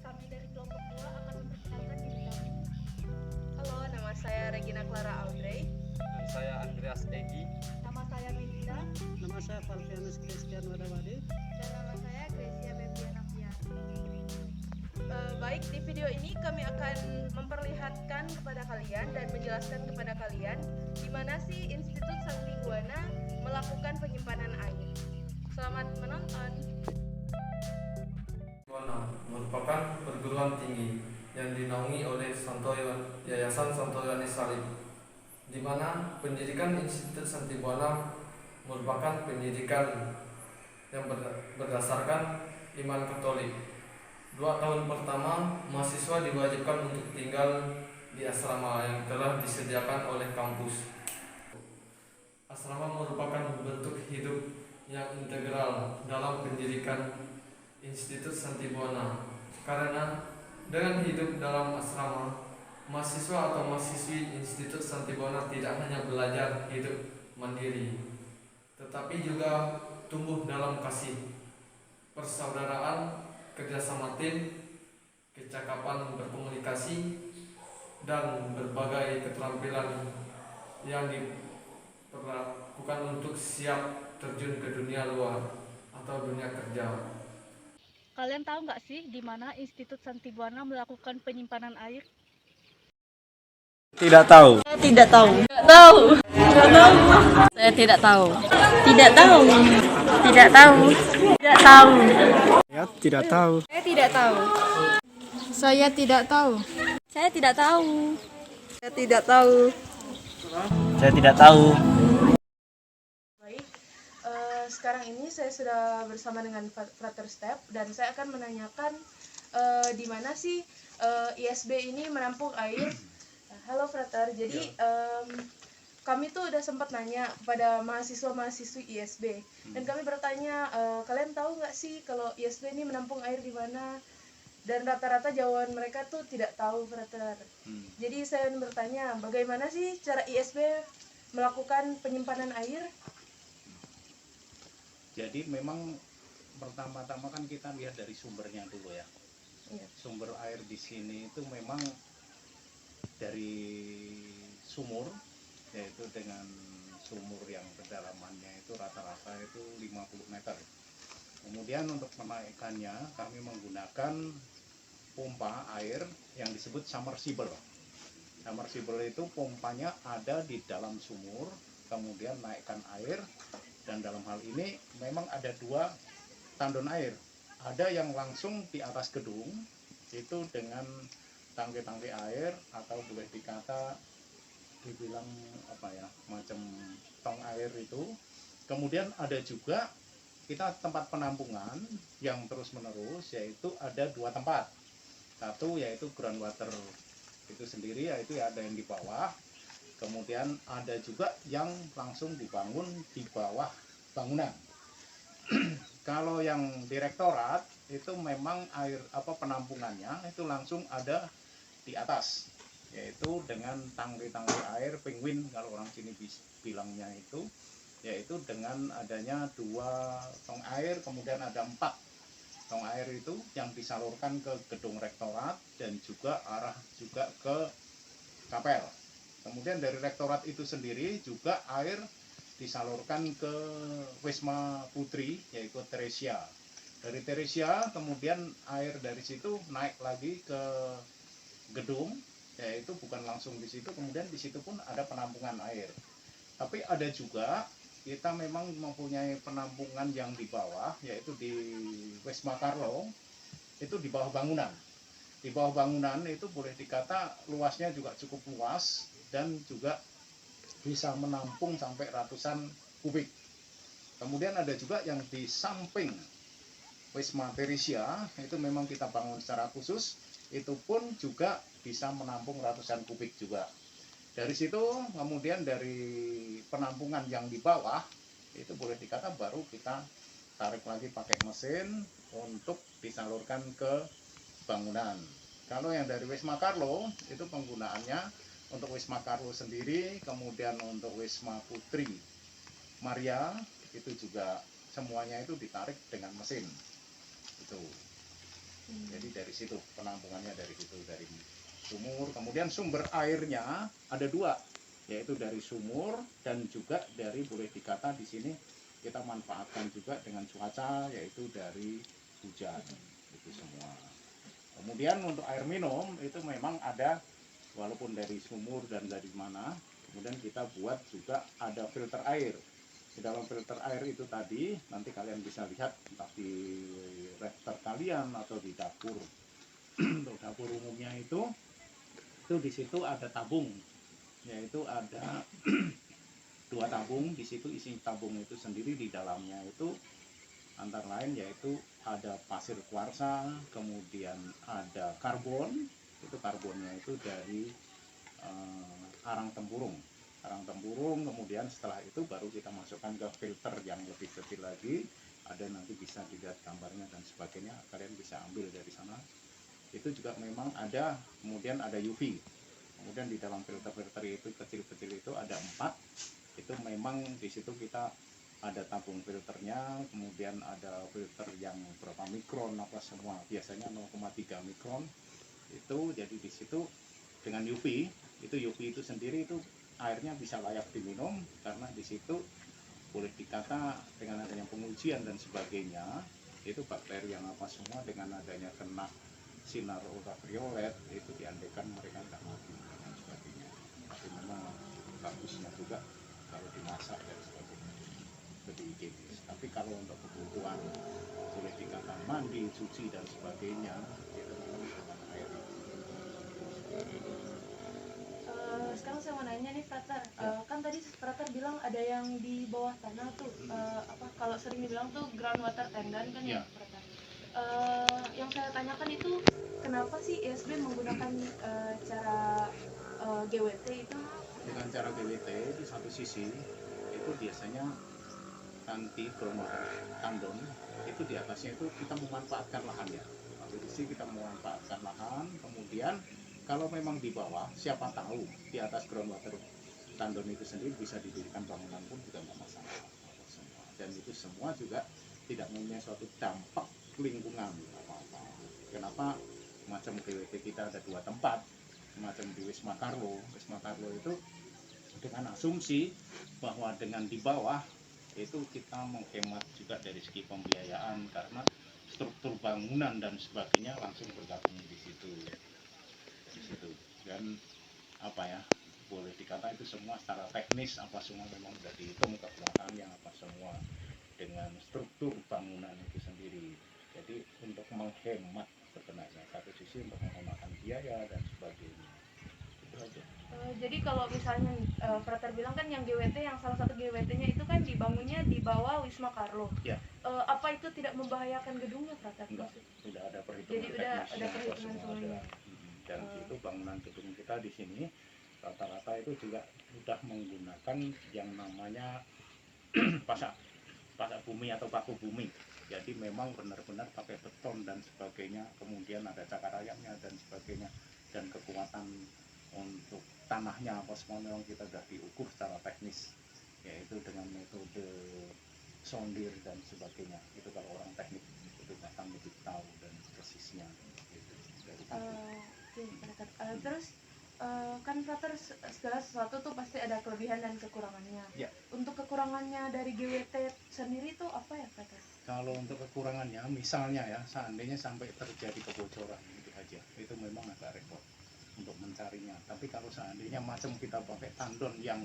Kami dari kelompok 2 akan memperkenalkan diri kami. Halo, nama saya Regina Clara Audrey. Dan saya Andreas Egi. Nama saya Medita. Nama saya Valvianus Christian Wadawadi. Dan nama saya Gracia Bebiana Fian. Baik, di video ini kami akan memperlihatkan kepada kalian dan menjelaskan kepada kalian di mana sih Institut Sakti Buwana melakukan penyimpanan air. Selamat menonton. Buwana merupakan perguruan tinggi yang dinaungi oleh Yayasan Santo Yohanes Salib, di mana pendidikan Institut Sakti Buwana merupakan pendidikan yang berdasarkan iman Katolik. 2 tahun pertama, mahasiswa diwajibkan untuk tinggal di asrama yang telah disediakan oleh kampus. Asrama merupakan bentuk hidup yang integral dalam pendidikan Institut Sakti Buwana, karena dengan hidup dalam asrama, mahasiswa atau mahasiswi Institut Sakti Buwana tidak hanya belajar hidup mandiri, tetapi juga tumbuh dalam kasih, persaudaraan, kerjasama tim, kecakapan berkomunikasi, dan berbagai keterampilan yang diperlakukan untuk siap terjun ke dunia luar atau dunia kerja. Kalian tahu nggak sih di mana Institut Sakti Buwana melakukan penyimpanan air? Tidak tahu. Saya tidak tahu. Tidak tahu. Tidak tahu. Saya tidak tahu. Tidak tahu. Tidak tahu. Tidak tahu. Ya, tidak tahu. Saya tidak tahu. Saya tidak tahu. Saya tidak tahu. Saya tidak tahu. Saya tidak tahu. Baik, sekarang ini saya sudah bersama dengan Frater Step dan saya akan menanyakan di mana sih ISB ini menampung air. Halo Frater, jadi kami tuh udah sempat nanya kepada mahasiswa-mahasiswi ISB dan kami bertanya, kalian tahu nggak sih kalau ISB ini menampung air di mana? Dan rata-rata jawaban mereka tuh tidak tahu, Frater. Jadi saya bertanya, bagaimana sih cara ISB melakukan penyimpanan air? Jadi memang pertama-tama kan kita lihat dari sumbernya dulu ya. Iya. Sumber air di sini itu memang dari sumur, yaitu dengan sumur yang kedalamannya itu rata-rata itu 50 meter. Kemudian untuk menaikkannya kami menggunakan pompa air yang disebut submersible. Submersible itu pompanya ada di dalam sumur, kemudian naikkan air, dan dalam hal ini memang ada 2 tandon air. Ada yang langsung di atas gedung, itu dengan tangki-tangki air, atau boleh dibilang apa ya, macam tong air itu. Kemudian ada juga kita tempat penampungan yang terus menerus, yaitu ada 2 tempat. Satu yaitu groundwater itu sendiri, yaitu ada yang di bawah. Kemudian ada juga yang langsung dibangun di bawah bangunan. Kalau yang direktorat itu memang air penampungannya itu langsung ada di atas, yaitu dengan tangki-tangki air penguin kalau orang sini bilangnya itu, yaitu dengan adanya 2 tong air, kemudian ada 4 tong air itu yang disalurkan ke gedung rektorat dan juga arah juga ke kapel. Kemudian dari rektorat itu sendiri juga air disalurkan ke Wisma Putri, yaitu Teresia. Dari Teresia kemudian air dari situ naik lagi ke gedung, yaitu bukan langsung di situ, kemudian di situ pun ada penampungan air. Tapi ada juga kita memang mempunyai penampungan yang di bawah, yaitu di Wisma Carlo, itu di bawah bangunan. Di bawah bangunan itu boleh dikata luasnya juga cukup luas dan juga bisa menampung sampai ratusan kubik. Kemudian ada juga yang di samping Wisma Teresia, itu memang kita bangun secara khusus, itu pun juga bisa menampung ratusan kubik juga. Dari situ kemudian dari penampungan yang di bawah itu boleh dikata baru kita tarik lagi pakai mesin untuk disalurkan ke bangunan. Kalau yang dari Wisma Carlo itu penggunaannya untuk Wisma Carlo sendiri, kemudian untuk Wisma Putri Maria itu juga semuanya itu ditarik dengan mesin itu. Jadi dari situ, penampungannya dari situ, dari sumur. Kemudian sumber airnya ada dua, yaitu dari sumur dan juga dari, boleh dikata di sini kita manfaatkan juga dengan cuaca, yaitu dari hujan. Itu semua. Kemudian untuk air minum itu memang ada, walaupun dari sumur dan dari mana, kemudian kita buat juga ada filter air. Di dalam filter air itu tadi nanti kalian bisa lihat entah di reaktor kalian atau di dapur. Untuk dapur umumnya itu di situ ada tabung, yaitu ada dua tabung. Di situ isi tabung itu sendiri di dalamnya itu antara lain yaitu ada pasir kuarsa, kemudian ada karbon. Itu karbonnya itu dari arang tempurung. Kemudian setelah itu baru kita masukkan ke filter yang lebih kecil lagi. Ada, nanti bisa dilihat gambarnya dan sebagainya, kalian bisa ambil dari sana. Itu juga memang ada, kemudian ada UV. Kemudian di dalam filter-filter itu kecil-kecil itu ada 4. Itu memang di situ kita ada tabung filternya, kemudian ada filter yang berapa mikron apa semua, biasanya 0,3 mikron. Itu jadi di situ dengan UV itu sendiri itu airnya bisa layak diminum, karena di situ boleh dikata dengan adanya pengujian dan sebagainya, itu bakteri yang apa semua dengan adanya kena sinar ultraviolet itu diandaikan mereka nggak mati dan sebagainya. Tapi memang bagusnya juga kalau dimasak dan sebagainya lebih higienis. Tapi kalau untuk kebutuhan boleh dikata mandi, cuci dan sebagainya itu memang dengan air. Sekarang saya mau nanya nih Frater, kan tadi Frater bilang ada yang di bawah tanah tuh, kalau sering dibilang tuh groundwater tendon kan ya Frater. Yang saya tanyakan itu kenapa sih ISB menggunakan cara GWT itu? Dengan cara GWT di satu sisi itu biasanya anti groundwater tandon, itu di atasnya itu kita memanfaatkan lahannya. Satu sisi kita memanfaatkan lahan, kemudian kalau memang di bawah, siapa tahu di atas groundwater tandon itu sendiri bisa didirikan bangunan pun juga nggak masalah. Dan itu semua juga tidak mempunyai suatu dampak lingkungan apa-apa. Kenapa? Macam GWT kita ada 2 tempat, macam di Wisma Carlo. Wisma Carlo itu dengan asumsi bahwa dengan di bawah itu kita menghemat juga dari segi pembiayaan, karena struktur bangunan dan sebagainya langsung bergabung di situ. Dan apa ya, boleh dikata itu semua secara teknis apa semua memang sudah dihitung kekuatannya apa semua dengan struktur bangunan itu sendiri. Jadi untuk menghemat sebenarnya, satu sisi untuk menghematkan biaya dan sebagainya. Itu aja. Jadi kalau misalnya Frater bilang kan yang GWT, yang salah satu GWT-nya itu kan dibangunnya di bawah Wisma Carlo. Ya. Apa itu tidak membahayakan gedungnya Frater? Enggak, sudah ada perhitungan. Jadi udah ada teknisnya, perhitungan semua semuanya. ada. Dan itu bangunan gedung kita di sini rata-rata itu juga sudah menggunakan yang namanya pasak bumi atau paku bumi. Jadi memang benar-benar pakai beton dan sebagainya, kemudian ada cakar ayamnya dan sebagainya, dan kekuatan untuk tanahnya apa semua memang kita sudah diukur secara teknis, yaitu dengan metode sondir dan sebagainya. Itu kalau orang teknik itu akan lebih tahu dan persisnya gitu. Terus kan Frater segala sesuatu tuh pasti ada kelebihan dan kekurangannya. Ya. Untuk kekurangannya dari GWT sendiri tuh apa ya Frater? Kalau untuk kekurangannya, misalnya ya, seandainya sampai terjadi kebocoran itu aja, itu memang agak repot untuk mencarinya. Tapi kalau seandainya macam kita pakai tandon yang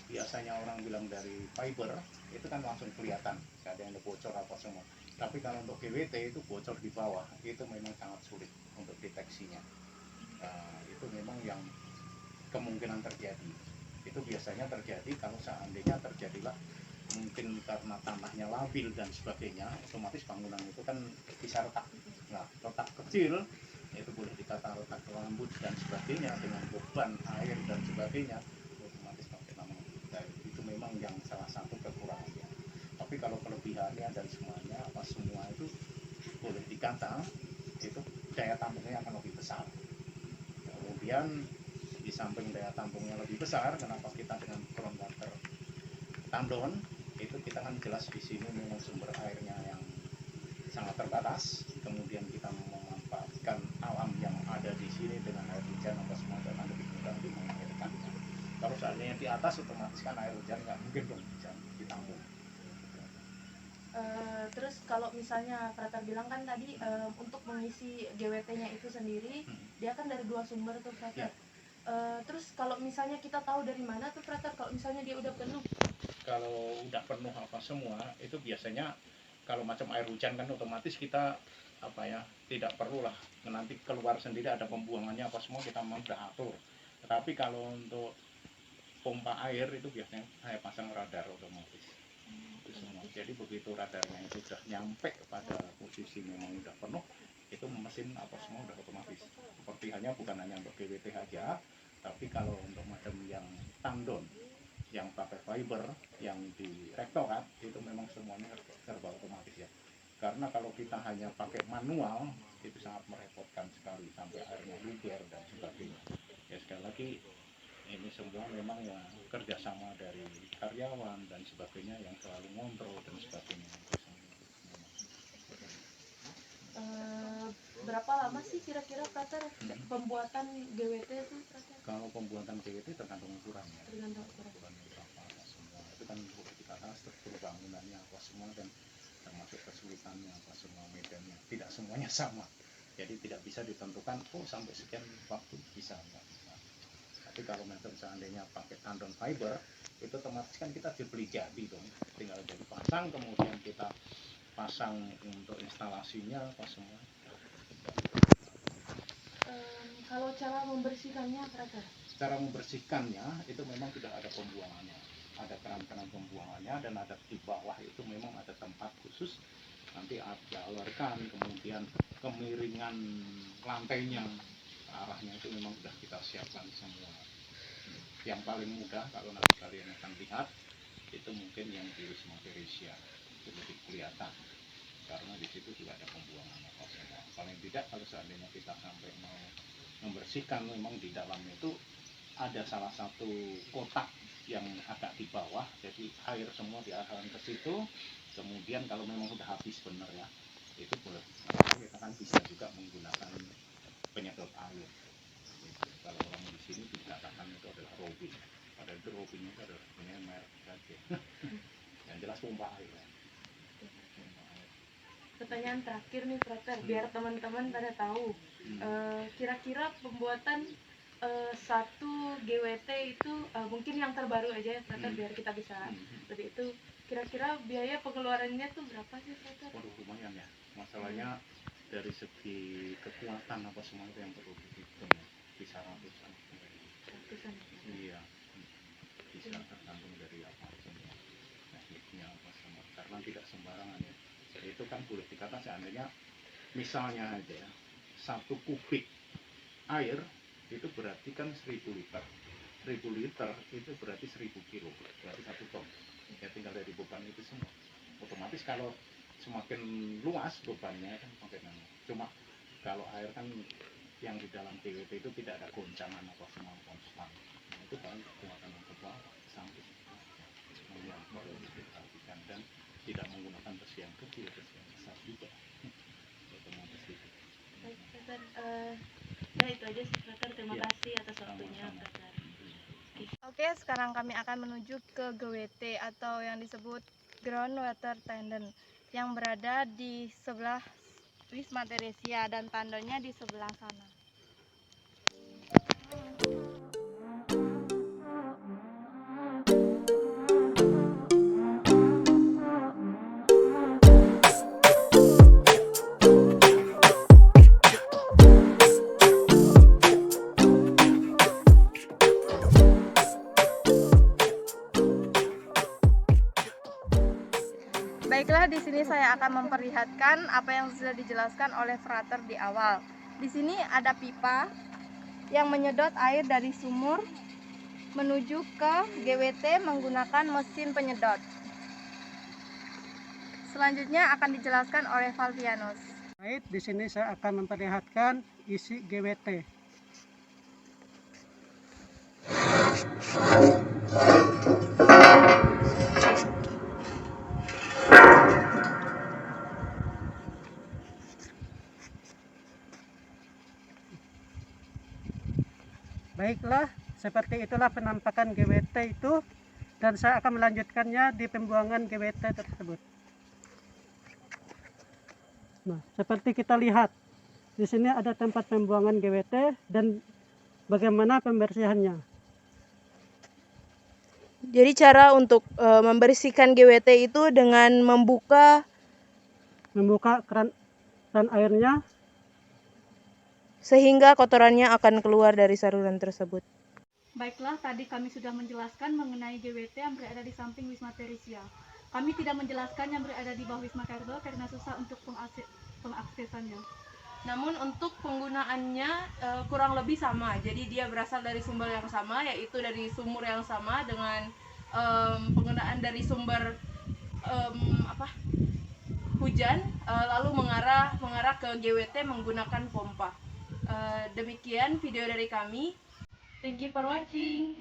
biasanya orang bilang dari fiber, itu kan langsung kelihatan, nggak ada yang bocor apa semua. Tapi kalau untuk GWT itu bocor di bawah, itu memang sangat sulit untuk deteksinya. Nah, itu memang yang kemungkinan terjadi. Itu biasanya terjadi kalau seandainya terjadilah mungkin karena tanahnya labil dan sebagainya, otomatis bangunan itu kan bisa retak. Nah, retak kecil itu boleh dikata retak rambut dan sebagainya dengan beban air dan sebagainya, otomatis pakai nama kita. Itu memang yang salah satu kekurangannya. Tapi kalau kelebihannya dan semuanya apa semua itu boleh dikata itu daya tampungnya akan lebih besar. Kemudian di samping daya tampungnya lebih besar, kenapa kita dengan groundwater tandon itu kita kan jelas di sini memang sumber airnya yang sangat terbatas, kemudian kita memanfaatkan yang di atas otomatis kan air hujan nggak mungkin dong bisa ditampung. Terus kalau misalnya Frater bilang kan tadi untuk mengisi GWT-nya itu sendiri dia kan dari 2 sumber tuh Frater. Ya. Terus kalau misalnya kita tahu dari mana tuh Frater kalau misalnya dia udah penuh? Kalau udah penuh apa semua itu biasanya kalau macam air hujan kan otomatis kita apa ya tidak perlulah nanti keluar sendiri ada pembuangannya apa semua kita mau udah atur. Tetapi kalau untuk pompa air itu biasanya saya pasang radar otomatis. Itu semua. Jadi begitu radarnya itu sudah nyampe pada posisi memang udah penuh, itu mesin apa semua udah otomatis. Seperti hanya bukan hanya untuk GWT aja, tapi kalau untuk macam yang tandon, yang pakai fiber, yang di rektorat itu memang semuanya serba otomatis ya. Karena kalau kita hanya pakai manual itu sangat merepotkan sekali sampai airnya luber dan sebagainya. Ya sekali lagi ini semua memang ya kerjasama dari karyawan dan sebagainya yang selalu ngontrol dan sebagainya. Berapa lama sih kira-kira Frater pembuatan GWT itu Frater? Kalau pembuatan GWT tergantung ukurannya. Tergantung ukuran. Ukurannya berapa apa semua. Itu kan kita tahu struktur bangunannya apa semua dan termasuk kesulitannya apa semua medannya. Tidak semuanya sama. Jadi tidak bisa ditentukan sampai sekian waktu bisa enggak bisa. Tapi kalau macam seandainya pakai tandon fiber itu otomatis kan kita dibeli jadi dong, tinggal jadi pasang kemudian kita pasang untuk instalasinya apa semua. Kalau cara membersihkannya Frater? Cara membersihkannya itu memang tidak ada pembuangannya, ada keran-keran pembuangannya dan ada di bawah itu memang ada tempat khusus nanti dialirkan, kemudian kemiringan lantainya arahnya itu memang sudah kita siapkan semua. Yang paling mudah kalau nanti kalian akan lihat itu mungkin yang di Wisma Teresia itu lebih kelihatan karena di situ juga ada pembuangan apa semua. Paling tidak kalau seandainya kita sampai mau membersihkan memang di dalamnya itu ada salah satu kotak yang agak di bawah, jadi air semua diarahkan ke situ. Kemudian kalau memang sudah habis benar ya itu boleh kita kan bisa juga menggunakan penyedot air. Kalau orang di sini dikatakan itu adalah robin, padahal itu robinnya itu adalah sebenarnya merek saja. Yang jelas pompa air. Pertanyaan terakhir nih Frater, biar teman-teman pada tahu. Kira-kira pembuatan satu GWT itu mungkin yang terbaru aja ya Frater, biar kita bisa lebih itu. Kira-kira biaya pengeluarannya tuh berapa sih Frater? Waduh lumayan ya. Masalahnya dari segi kekuatan apa semua itu yang perlu dihitung ya. Bisa ratusan. Ratusan. Iya. Bisa tergantung dari apa semua tekniknya apa semua. Karena tidak sembarangan ya. Jadi itu kan boleh dikatakan seandainya misalnya aja ya 1 kubik air itu berarti kan 1000 liter. 1000 liter itu berarti 1000 kilo, berarti 1 ton. Ya tinggal dari beban itu semua. Otomatis kalau semakin luas bebannya kan makin lama. Cuma kalau air kan yang di dalam GWT itu tidak ada goncangan apa semua konstan. Nah, itu paling kekuatan yang ke bawah sampai yang perlu diperhatikan dan tidak menggunakan besi yang kecil, besi yang besar juga. Otomatis itu. Baik Frater, ya itu aja sih Frater. Terima kasih atas waktunya Frater. Oke, sekarang kami akan menuju ke GWT atau yang disebut groundwater tandon yang berada di sebelah Wisma Teresia dan tandonnya di sebelah sana. Baiklah, di sini saya akan memperlihatkan apa yang sudah dijelaskan oleh Frater di awal. Di sini ada pipa yang menyedot air dari sumur menuju ke GWT menggunakan mesin penyedot. Selanjutnya akan dijelaskan oleh Valvianus. Baik, di sini saya akan memperlihatkan isi GWT. Baiklah, Seperti itulah penampakan GWT itu, dan saya akan melanjutkannya di pembuangan GWT tersebut. Nah, seperti kita lihat, di sini ada tempat pembuangan GWT dan bagaimana pembersihannya. Jadi cara untuk membersihkan GWT itu dengan membuka keran airnya sehingga kotorannya akan keluar dari saluran tersebut. Baiklah, tadi kami sudah menjelaskan mengenai GWT yang berada di samping Wisma Teresia. Kami tidak menjelaskan yang berada di bawah Wisma Kardo karena susah untuk pengaksesannya. Namun untuk penggunaannya kurang lebih sama. Jadi dia berasal dari sumber yang sama, yaitu dari sumur yang sama dengan penggunaan dari sumber hujan, lalu mengarah ke GWT menggunakan pompa. Demikian video dari kami. Thank you for watching.